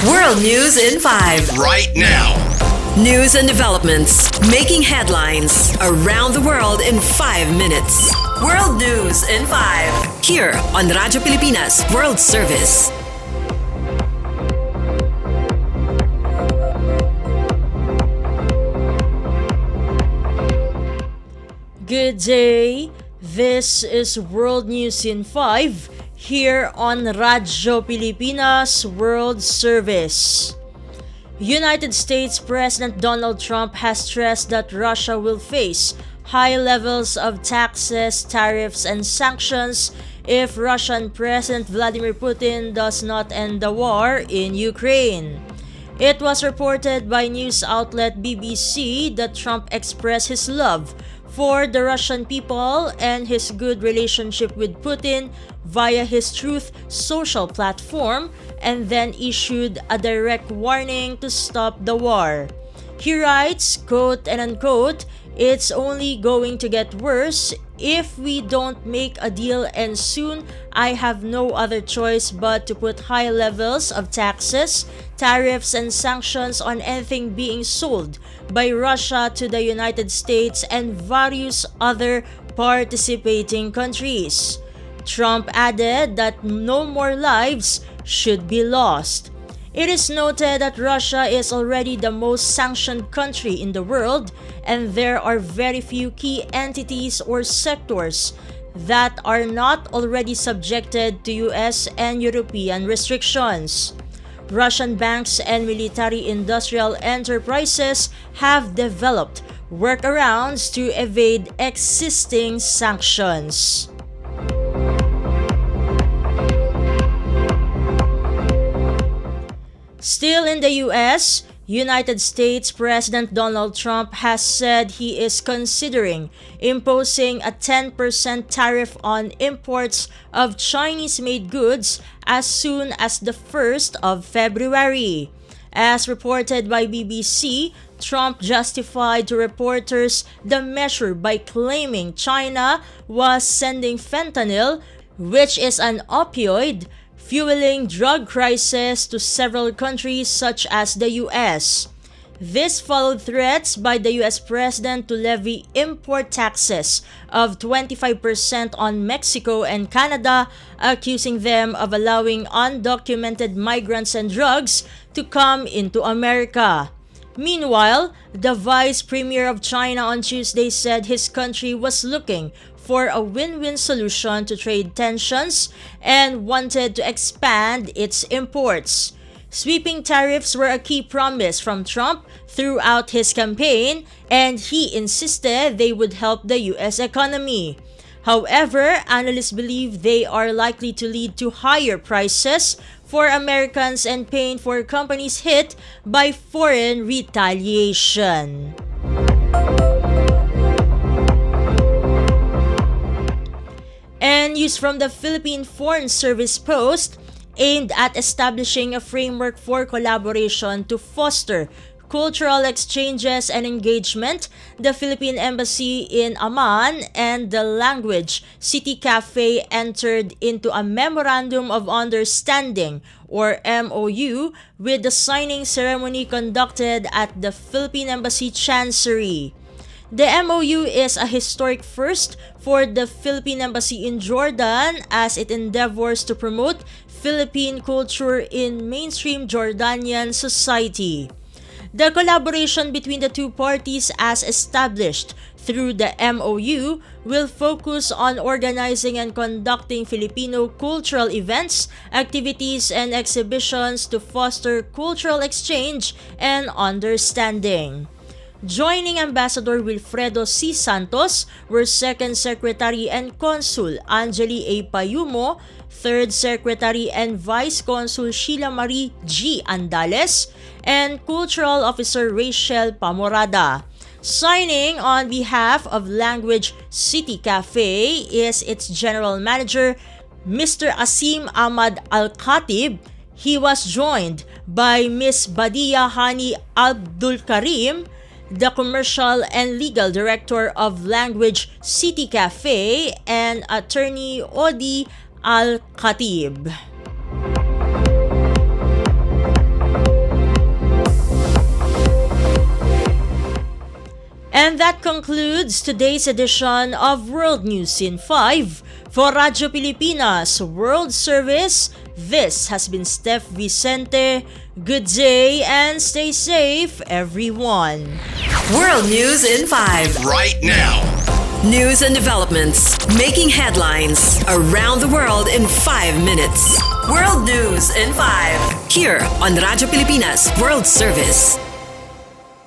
World News in 5. Right now. News and developments making headlines around the world in 5 minutes. World News in 5. Here on Radyo Pilipinas World Service. Good day. This is World News in 5 here on Radyo Pilipinas World Service. United States President Donald Trump has stressed that Russia will face high levels of taxes, tariffs, and sanctions if Russian President Vladimir Putin does not end the war in Ukraine. It was reported by news outlet BBC that Trump expressed his love for the Russian people and his good relationship with Putin via his Truth social platform, and then issued a direct warning to stop the war. He writes, quote and unquote, "It's only going to get worse if we don't make a deal, and soon I have no other choice but to put high levels of taxes, tariffs, and sanctions on anything being sold by Russia to the United States and various other participating countries." Trump added that no more lives should be lost. It is noted that Russia is already the most sanctioned country in the world, and there are very few key entities or sectors that are not already subjected to US and European restrictions. Russian banks and military-industrial enterprises have developed workarounds to evade existing sanctions. Still in the US, United States President Donald Trump has said he is considering imposing a 10% tariff on imports of Chinese-made goods as soon as the 1st of February. As reported by BBC, Trump justified to reporters the measure by claiming China was sending fentanyl, which is an opioid, fueling drug crisis to several countries such as the US. This followed threats by the US president to levy import taxes of 25% on Mexico and Canada, accusing them of allowing undocumented migrants and drugs to come into America. Meanwhile, the vice premier of China on Tuesday said his country was looking for a win-win solution to trade tensions and wanted to expand its imports. Sweeping tariffs were a key promise from Trump throughout his campaign, and he insisted they would help the US economy. However, analysts believe they are likely to lead to higher prices for Americans and pain for companies hit by foreign retaliation. And news from the Philippine Foreign Service Post, aimed at establishing a framework for collaboration to foster cultural exchanges and engagement, the Philippine Embassy in Amman and the Language City Cafe entered into a Memorandum of Understanding, or MOU, with the signing ceremony conducted at the Philippine Embassy Chancery. The MOU is a historic first for the Philippine Embassy in Jordan as it endeavors to promote Philippine culture in mainstream Jordanian society. The collaboration between the two parties, as established through the MOU, will focus on organizing and conducting Filipino cultural events, activities, and exhibitions to foster cultural exchange and understanding. Joining Ambassador Wilfredo C. Santos were Second Secretary and Consul Angeli A. Payumo, Third Secretary and Vice Consul Sheila Marie G. Andales, and Cultural Officer Rachel Pamorada. Signing on behalf of Language City Cafe is its General Manager, Mr. Asim Ahmad Al-Khatib. He was joined by Ms. Badia Hani Abdul Karim, the Commercial and Legal Director of Language City Cafe, and Attorney Odi Al-Khatib. And that concludes today's edition of World News in 5. For Radyo Pilipinas World Service, this has been Steph Vicente. Good day and stay safe, everyone. World News in 5. Right now. News and developments making headlines around the world in 5 minutes. World News in 5. Here on Radyo Pilipinas World Service.